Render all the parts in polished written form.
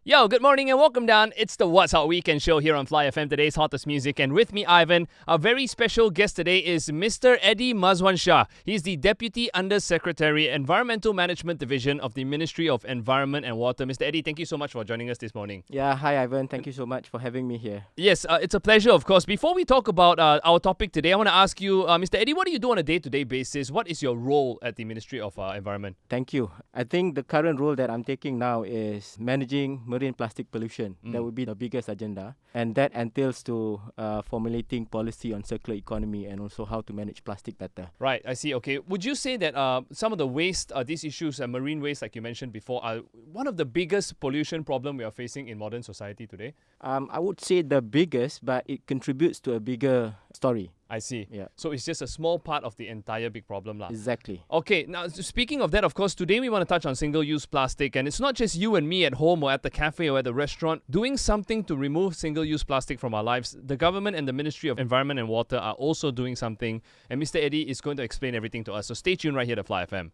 Yo, good morning and welcome down. It's the What's Hot Weekend show here on Fly FM, today's hottest music. And with me, Ivan, our very special guest today is Mr. Eddie Mazwanshah. He's the Deputy Undersecretary, Environmental Management Division of the Ministry of Environment and Water. Mr. Eddie, thank you so much for joining us this morning. Yeah, hi Ivan. Thank you so much for having me here. Yes, it's a pleasure, of course. Before we talk about our topic today, I want to ask you, Mr. Eddie, what do you do on a day-to-day basis? What is your role at the Ministry of Environment? Thank you. I think the current role that I'm taking now is managing marine plastic pollution. That would be the biggest agenda. And that entails to formulating policy on circular economy and also how to manage plastic better. Right, I see. Okay. Would you say that some of the waste, these issues, marine waste, like you mentioned before, are one of the biggest pollution problem we are facing in modern society today? I would say the biggest, but it contributes to a bigger story. I see. Yeah. So it's just a small part of the entire big problem lah. Exactly. Okay, now speaking of that, of course, today we want to touch on single-use plastic, and it's not just you and me at home or at the cafe or at the restaurant doing something to remove single-use plastic from our lives. The government and the Ministry of Environment and Water are also doing something, and Mr. Eddie is going to explain everything to us. So stay tuned right here to Fly FM.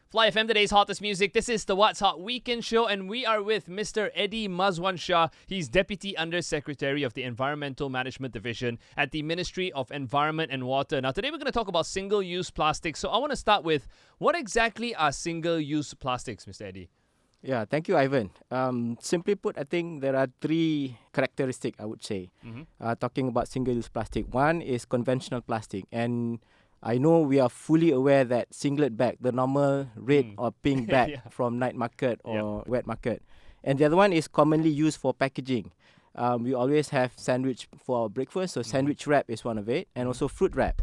Fly FM, today's hottest music. This is the What's Hot Weekend show, and we are with Mr. Eddy Mazuaansyah. He's Deputy Undersecretary of the Environmental Management Division at the Ministry of Environment and Water. Now, today we're going to talk about single-use plastics. So I want to start with, what exactly are single-use plastics, Mr. Eddy? Yeah, thank you, Ivan. Simply put, I think there are three characteristics, I would say, talking about single-use plastic. One is conventional plastic, and I know we are fully aware that singlet bag, the normal red or pink bag from night market or wet market. And the other one is commonly used for packaging. We always have sandwich for our breakfast, so sandwich wrap is one of it, and also fruit wrap.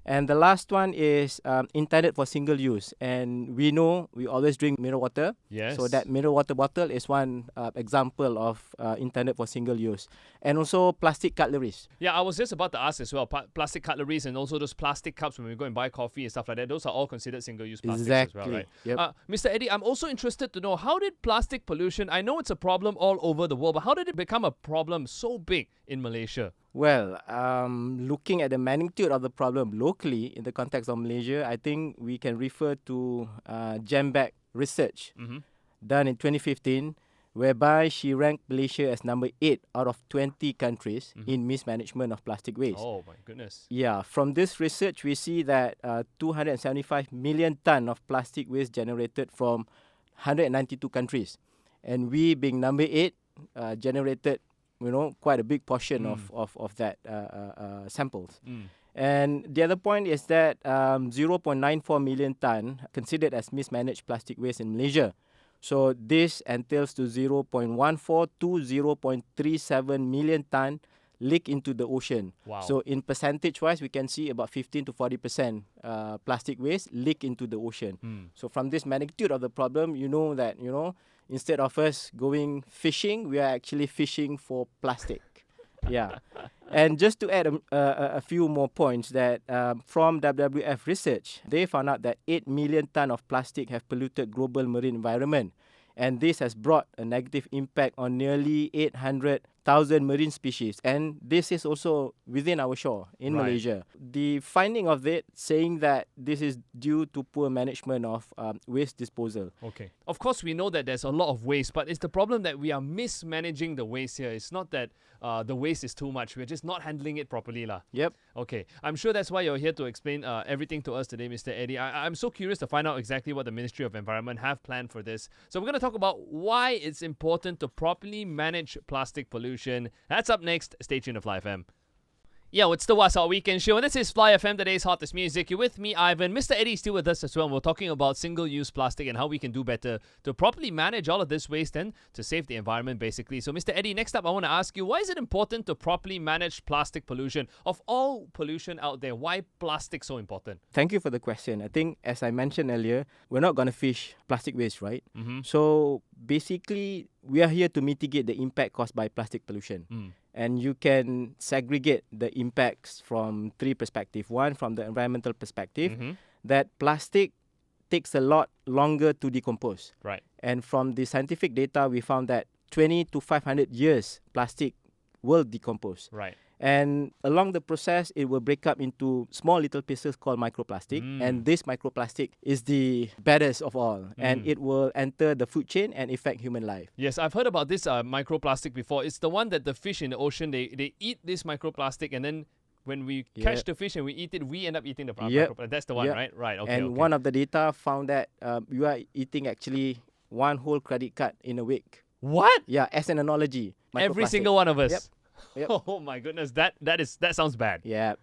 And the last one is intended for single use. And we know we always drink mineral water. Yes. So that mineral water bottle is one example of intended for single use. And also plastic cutleries. Yeah, I was just about to ask as well. Plastic cutleries and also those plastic cups when we go and buy coffee and stuff like that. Those are all considered single-use plastics as well, right? Yep. Mr. Eddie, I'm also interested to know, how did plastic pollution, I know it's a problem all over the world, but how did it become a problem so big in Malaysia? Well, looking at the magnitude of the problem locally in the context of Malaysia, I think we can refer to Jambag research done in 2015, whereby she ranked Malaysia as number 8 out of 20 countries in mismanagement of plastic waste. Oh my goodness. Yeah, from this research, we see that 275 million ton of plastic waste generated from 192 countries. And we, being number 8, generated quite a big portion of that samples. And the other point is that 0.94 million ton considered as mismanaged plastic waste in Malaysia. So this entails to 0.14 to 0.37 million ton leak into the ocean. Wow. So in percentage-wise, we can see about 15 to 40% plastic waste leak into the ocean. So from this magnitude of the problem, that, instead of us going fishing, we are actually fishing for plastic. Yeah. And just to add a few more points, that from WWF research, they found out that 8 million ton of plastic have polluted global marine environment. And this has brought a negative impact on nearly 800,000 marine species. And this is also within our shore in Malaysia. The finding of it saying that this is due to poor management of waste disposal. Okay. Of course, we know that there's a lot of waste, but it's the problem that we are mismanaging the waste here. It's not that the waste is too much. We're just not handling it properly lah. Yep. Okay. I'm sure that's why you're here to explain everything to us today, Mr. Eddie. I'm so curious to find out exactly what the Ministry of Environment have planned for this. So we're going to talk about why it's important to properly manage plastic pollution. That's up next. Stay tuned to Fly FM. Yo, it's the What's Hot Weekend show, and this is Fly FM, today's hottest music. You're with me, Ivan. Mr. Eddie is still with us as well, and we're talking about single-use plastic and how we can do better to properly manage all of this waste and to save the environment, basically. So, Mr. Eddie, next up, I want to ask you, why is it important to properly manage plastic pollution? Of all pollution out there, why plastic so important? Thank you for the question. I think, as I mentioned earlier, we're not going to fish plastic waste, right? So, basically, we are here to mitigate the impact caused by plastic pollution. And you can segregate the impacts from three perspectives. One, from the environmental perspective, that plastic takes a lot longer to decompose. Right. And from the scientific data, we found that 20 to 500 years, plastic will decompose. Right. And along the process, it will break up into small little pieces called microplastic. And this microplastic is the baddest of all. And it will enter the food chain and affect human life. Yes, I've heard about this microplastic before. It's the one that the fish in the ocean, they eat this microplastic, and then when we catch the fish and we eat it, we end up eating the microplastic. That's the one, right? Right, okay. And one of the data found that you are eating actually one whole credit card in a week. What? Yeah, as an analogy. Every single one of us. Yep. Oh my goodness, that sounds bad. Yeah.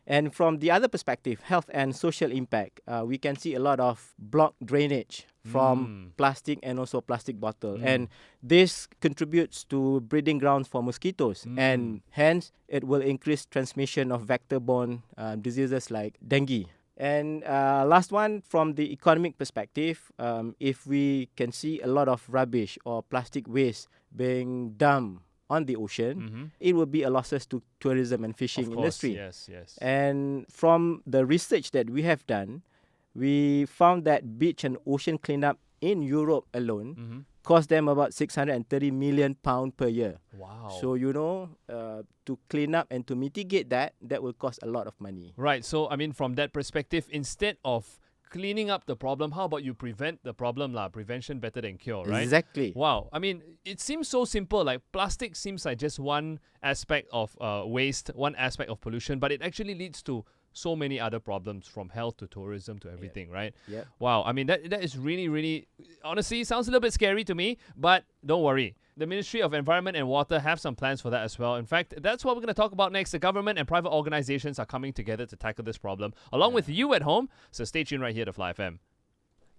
And from the other perspective, health and social impact, we can see a lot of blocked drainage from plastic and also plastic bottle. And this contributes to breeding grounds for mosquitoes. And hence, it will increase transmission of vector-borne diseases like dengue. And last one, from the economic perspective, if we can see a lot of rubbish or plastic waste being dumped on the ocean, it will be a losses to tourism and fishing industry. Yes. And from the research that we have done, we found that beach and ocean cleanup in Europe alone cost them about 630 million pounds per year. Wow. So, to clean up and to mitigate that will cost a lot of money. Right. So, I mean, from that perspective, instead of cleaning up the problem, how about you prevent the problem? Prevention better than cure, right? Exactly. Wow. I mean, it seems so simple. Like, plastic seems like just one aspect of waste, one aspect of pollution, but it actually leads to so many other problems, from health to tourism to everything, right? Yeah. Wow. I mean, that is really, really, honestly, sounds a little bit scary to me, but don't worry. The Ministry of Environment and Water have some plans for that as well. In fact, that's what we're going to talk about next. The government and private organizations are coming together to tackle this problem, along with you at home. So stay tuned right here to Fly FM.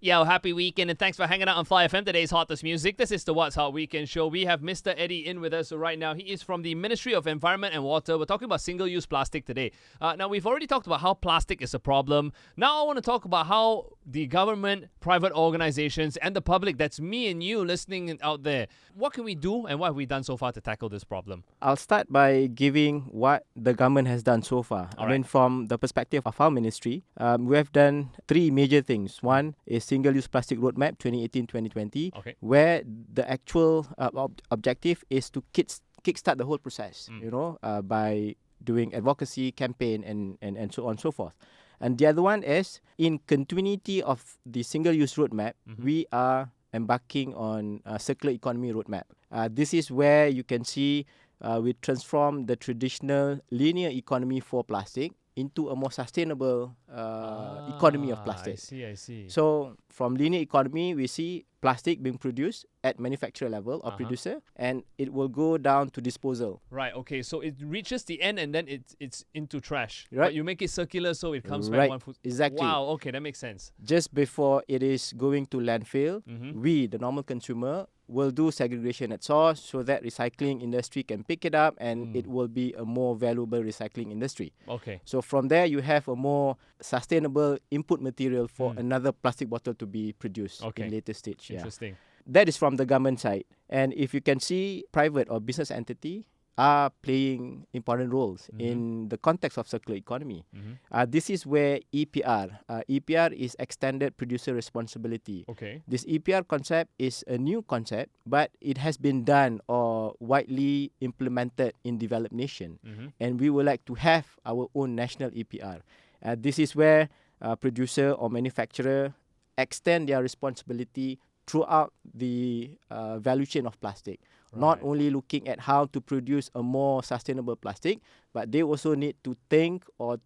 Yo, happy weekend, and thanks for hanging out on Fly FM, today's hottest music. This is the What's Hot Weekend Show. We have Mr. Eddie in with us right now. He is from the Ministry of Environment and Water. We're talking about single-use plastic today. Now, we've already talked about how plastic is a problem. Now, I want to talk about how the government, private organizations, and the public, that's me and you listening out there, what can we do and what have we done so far to tackle this problem? I'll start by giving what the government has done so far. I mean, from the perspective of our ministry, we have done three major things. One is Single-Use Plastic Roadmap 2018-2020, where the actual objective is to kickstart the whole process, by doing advocacy campaign and so on and so forth. And the other one is, in continuity of the Single-Use Roadmap, we are embarking on a circular economy roadmap. This is where you can see we transform the traditional linear economy for plastic into a more sustainable economy of plastic. I see. So from linear economy, we see plastic being produced at manufacturer level or producer, and it will go down to disposal. Right, okay. So it reaches the end and then it's into trash. Right. But you make it circular so it comes back one foot. Exactly. Wow, okay, that makes sense. Just before it is going to landfill, we, the normal consumer, will do segregation at source so that recycling industry can pick it up and it will be a more valuable recycling industry. Okay. So from there, you have a more sustainable input material for another plastic bottle to be produced in later stage. Interesting. That is from the government side. And if you can see, private or business entity are playing important roles in the context of circular economy. This is where EPR is Extended Producer Responsibility. Okay. This EPR concept is a new concept, but it has been done or widely implemented in developed nation. And we would like to have our own national EPR. This is where producer or manufacturer extend their responsibility throughout the value chain of plastic. Not only looking at how to produce a more sustainable plastic, but they also need to think or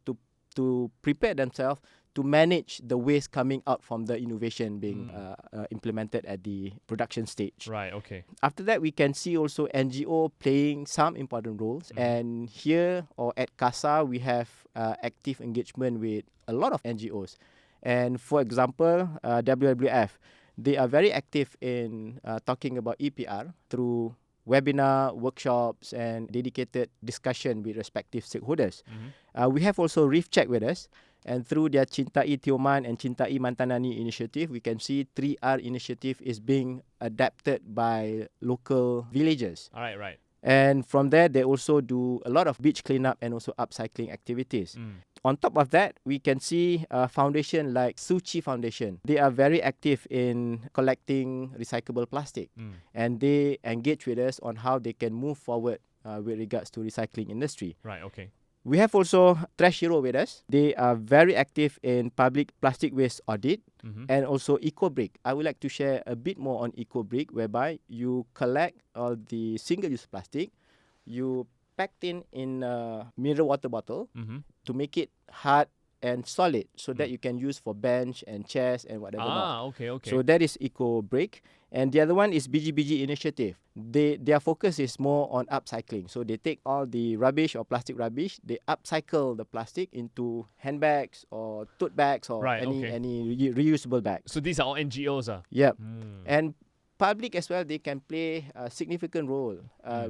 to prepare themselves to manage the waste coming out from the innovation being implemented at the production stage. Right, okay. After that, we can see also NGO playing some important roles. And here or at CASA, we have active engagement with a lot of NGOs. And for example, WWF, they are very active in talking about EPR through webinar, workshops, and dedicated discussion with respective stakeholders. We have also Reef Check with us, and through their Cintai Tioman and Cintai Mantanani initiative, we can see 3R initiative is being adapted by local villagers. All right. And from there, they also do a lot of beach cleanup and also upcycling activities. On top of that, we can see a foundation like Suchi Foundation. They are very active in collecting recyclable plastic. And they engage with us on how they can move forward with regards to recycling industry. Right, okay. We have also Trash Hero with us. They are very active in public plastic waste audit and also EcoBreak. I would like to share a bit more on EcoBreak, whereby you collect all the single-use plastic, you pack it in a mineral water bottle to make it hard and solid, so that you can use for bench and chairs and whatever not. Okay. So that is EcoBreak. And the other one is BGBG initiative. Their focus is more on upcycling. So they take all the rubbish or plastic rubbish, they upcycle the plastic into handbags or tote bags or any reusable bags. So these are all NGOs? Yep. And public as well, they can play a significant role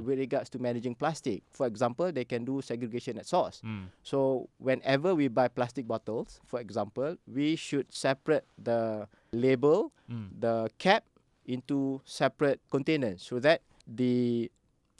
with regards to managing plastic. For example, they can do segregation at source. So whenever we buy plastic bottles, for example, we should separate the label, the cap, into separate containers, so that the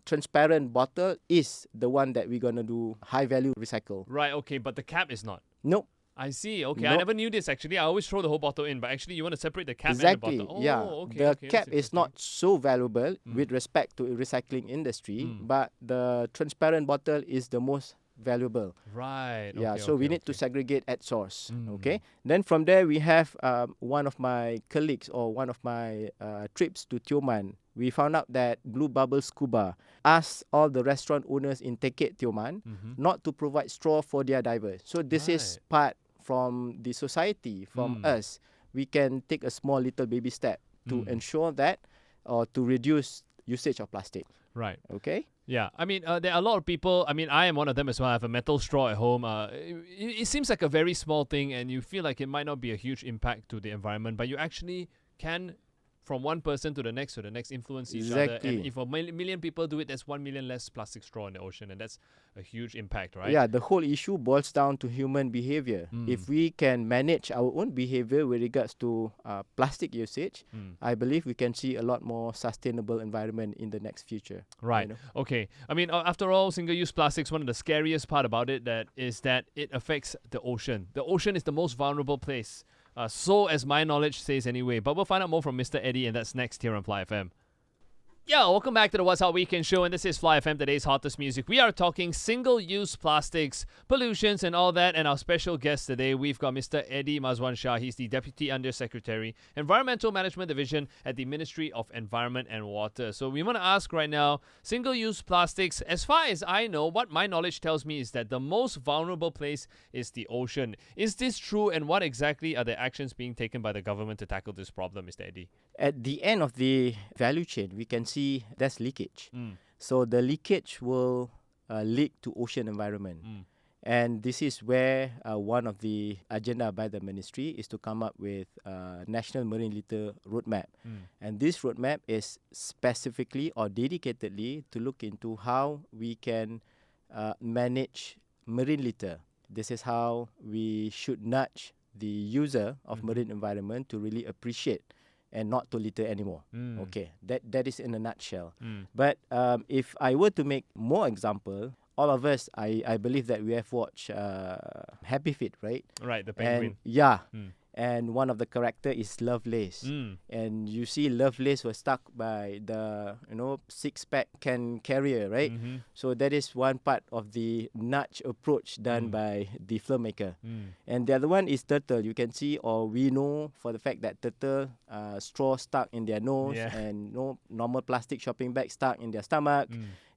transparent bottle is the one that we're going to do high value recycle. Right, okay, but the cap is not? Nope. I see. Okay, Nope. I never knew this actually. I always throw the whole bottle in, but actually you want to separate the cap Exactly. and the bottle. Yeah. The cap is not so valuable with respect to recycling industry, but the transparent bottle is the most valuable. Right. Yeah. Okay, So we need to segregate at source. Okay. Then from there we have one of my colleagues or one of my trips to Tioman. We found out that Blue Bubble Scuba asked all the restaurant owners in Teket Tioman not to provide straw for their divers. So this is part from the society, from us. We can take a small little baby step to ensure that, or to reduce usage of plastic. Right. Okay. Yeah, I mean, there are a lot of people. I mean, I am one of them as well. I have a metal straw at home. It seems like a very small thing, and you feel like it might not be a huge impact to the environment, but you actually can, from one person to the next influence each other. And if a million people do it, that's 1 million less plastic straw in the ocean, and that's a huge impact, right? Yeah, the whole issue boils down to human behavior. If we can manage our own behavior with regards to plastic usage, I believe we can see a lot more sustainable environment in the next future. Right. You know? Okay. I mean, after all, single-use plastics, one of the scariest part about it is that it affects the ocean. The ocean is the most vulnerable place. So as my knowledge says anyway. But we'll find out more from Mr. Eddie, and that's next here on Fly FM. Yo, welcome back to the What's Up Weekend Show, and this is Fly FM, today's hottest music. We are talking single-use plastics, pollutions, and all that. And our special guest today, we've got Mr. Eddy Mazuaansyah. He's the Deputy Undersecretary, Environmental Management Division at the Ministry of Environment and Water. So we want to ask right now, single-use plastics, as far as I know, what my knowledge tells me is that the most vulnerable place is the ocean. Is this true, and what exactly are the actions being taken by the government to tackle this problem, Mr. Eddy? At the end of the value chain, we can see there's leakage. So the leakage will leak to ocean environment. And this is where one of the agenda by the ministry is to come up with a national marine litter roadmap. And this roadmap is specifically or dedicatedly to look into how we can manage marine litter. This is how we should nudge the user of marine environment to really appreciate and not to litter anymore. Okay, that is in a nutshell. But if I were to make more example, all of us, I believe that we have watched Happy Feet, right? Right, the penguin. And, yeah. And one of the character is Lovelace. And you see Lovelace was stuck by the, six-pack can carrier, right? So that is one part of the nudge approach done by the filmmaker. And the other one is turtle. You can see, or we know for the fact that turtle straw stuck in their nose and normal plastic shopping bag stuck in their stomach.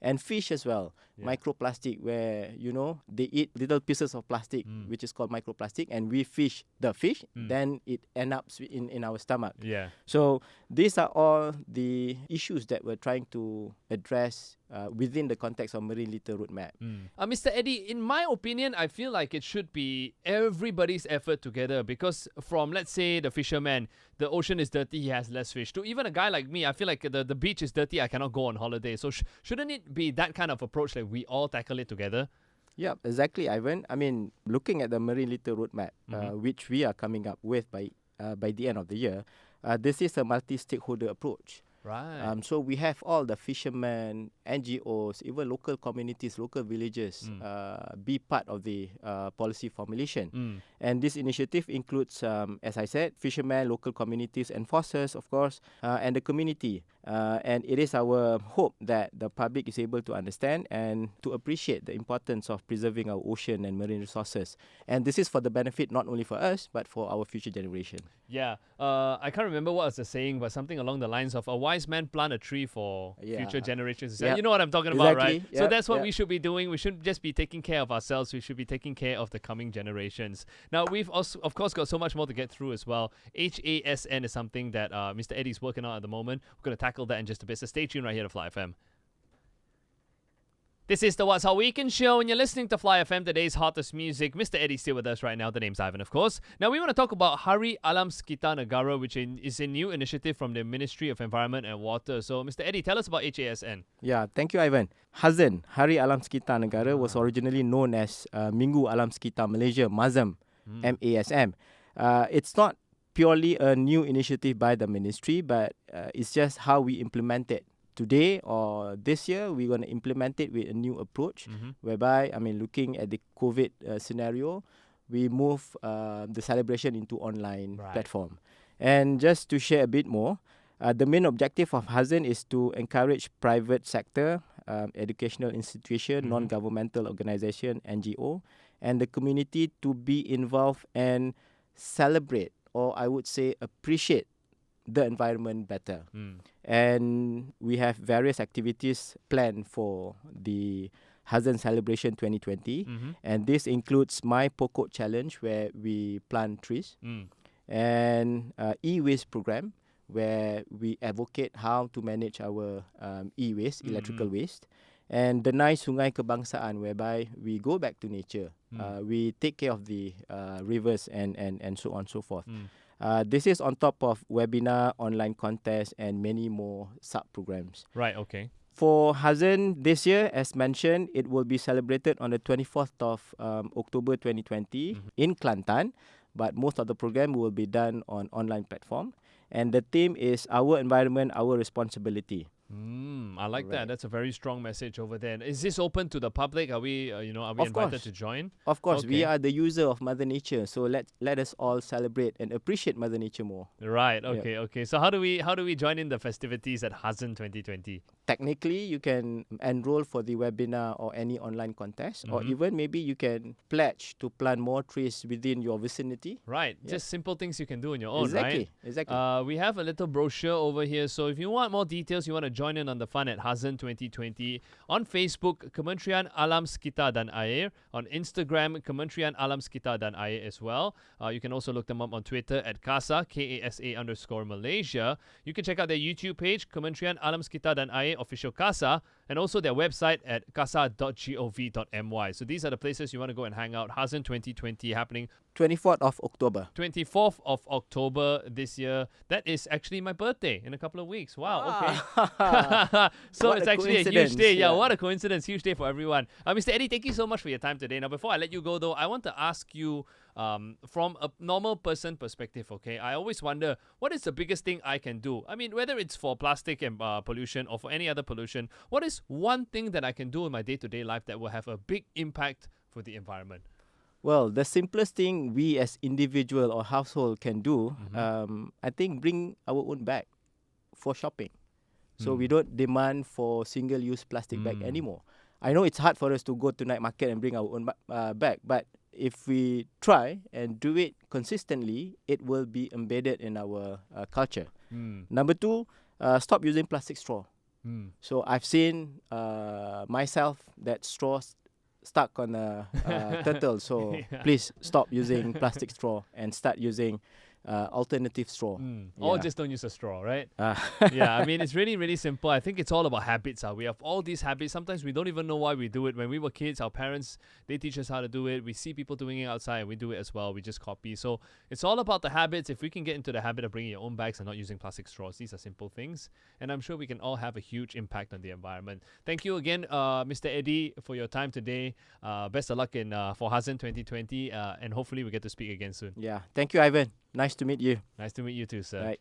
And fish as well, microplastic, where, they eat little pieces of plastic, which is called microplastic, and we fish the fish, then it ends up in our stomach. So these are all the issues that we're trying to address within the context of Marine Litter Roadmap. Mr. Eddie, in my opinion, I feel like it should be everybody's effort together, because from, let's say, the fisherman, the ocean is dirty, he has less fish. To even a guy like me, I feel like the beach is dirty, I cannot go on holiday. So shouldn't it be that kind of approach, like we all tackle it together? Yeah, exactly, Ivan. I mean, looking at the Marine Litter Roadmap, which we are coming up with by the end of the year, this is a multi-stakeholder approach. Right. So we have all the fishermen, NGOs, even local communities, local villages be part of the policy formulation. And this initiative includes, as I said, fishermen, local communities, enforcers, of course, and the community. And it is our hope that the public is able to understand and to appreciate the importance of preserving our ocean and marine resources. And this is for the benefit not only for us, but for our future generation. Yeah, I can't remember what was the saying, but something along the lines of a wise man plant a tree for future generations. Yep. You know what I'm talking about, right? Exactly. So Yep. that's what Yep. we should be doing. We shouldn't just be taking care of ourselves. We should be taking care of the coming generations. Now, we've also, of course, got so much more to get through as well. HASN is something that Mr. Eddie's working on at the moment. We're going to tackle that in just a bit. So stay tuned right here to Fly FM. This is the What's Our Weekend show, and you're listening to Fly FM, today's hottest music. Mr. Eddie's still with us right now. The name's Ivan, of course. Now, we want to talk about Hari Alam Sekitar Negara, which is a new initiative from the Ministry of Environment and Water. So, Mr. Eddie, tell us about HASN. Yeah, thank you, Ivan. Hazan, Hari Alam Sekitar Negara, was originally known as Minggu Alam Sekitar Malaysia, MASM, MASM. It's not purely a new initiative by the ministry, but it's just how we implement it. Today or this year, we're going to implement it with a new approach, whereby, looking at the COVID scenario, we move the celebration into online platform. And just to share a bit more, the main objective of Hazan is to encourage private sector, educational institution, non-governmental organization, NGO, and the community to be involved and celebrate, or I would say appreciate, the environment better. And we have various activities planned for the Hazan Celebration 2020. And this includes My Pokok Challenge, where we plant trees, and e-waste program, where we advocate how to manage our e-waste, electrical waste, and the Denai Sungai Kebangsaan, whereby we go back to nature. We take care of the rivers and so on and so forth. This is on top of webinar, online contests, and many more sub-programs. Right, okay. For Hazan this year, as mentioned, it will be celebrated on the 24th of October 2020 in Kelantan, but most of the program will be done on online platform. And the theme is Our Environment, Our Responsibility. I like that. That's a very strong message over there. Is this open to the public? Are we, are we invited to join? Of course, we are the user of Mother Nature, so let us all celebrate and appreciate Mother Nature more. Right. Okay. Yep. Okay. So how do we join in the festivities at Hazan 2020? Technically, you can enroll for the webinar or any online contest, or even maybe you can pledge to plant more trees within your vicinity. Right. Yep. Just simple things you can do on your own, right? Exactly. We have a little brochure over here. So if you want more details, you want to join in on the fun at Hazan 2020. On Facebook, Kementerian Alam Sekitar dan Air. On Instagram, Kementerian Alam Sekitar dan Air as well. You can also look them up on Twitter at KASA, KASA_Malaysia. You can check out their YouTube page, Kementerian Alam Sekitar dan Air Official KASA, and also their website at kasa.gov.my. So these are the places you want to go and hang out. Hazan 2020 happening 24th of October. 24th of October this year. That is actually my birthday in a couple of weeks. Wow, okay. So it's actually a huge day. Yeah, what a coincidence. Huge day for everyone. Mr. Eddie, thank you so much for your time today. Now, before I let you go, though, I want to ask you from a normal person perspective, okay? I always wonder, what is the biggest thing I can do? I mean, whether it's for plastic and pollution or for any other pollution, what is one thing that I can do in my day-to-day life that will have a big impact for the environment? Well, the simplest thing we as individual or household can do, I think bring our own bag for shopping. So we don't demand for single-use plastic bag anymore. I know it's hard for us to go to night market and bring our own bag, but if we try and do it consistently, it will be embedded in our culture. Number two, stop using plastic straw. So I've seen myself that straws stuck on a turtle. So please stop using plastic straw and start using alternative straw. Or just don't use a straw, right? Yeah, I mean, it's really, really simple. I think it's all about habits. We have all these habits. Sometimes we don't even know why we do it. When we were kids, our parents, they teach us how to do it. We see people doing it outside and we do it as well. We just copy. So it's all about the habits. If we can get into the habit of bringing your own bags and not using plastic straws, these are simple things. And I'm sure we can all have a huge impact on the environment. Thank you again, Mr. Eddie, for your time today. Best of luck for Hazan 2020. And hopefully we get to speak again soon. Yeah, thank you, Ivan. Nice to meet you. Nice to meet you too, sir. Right.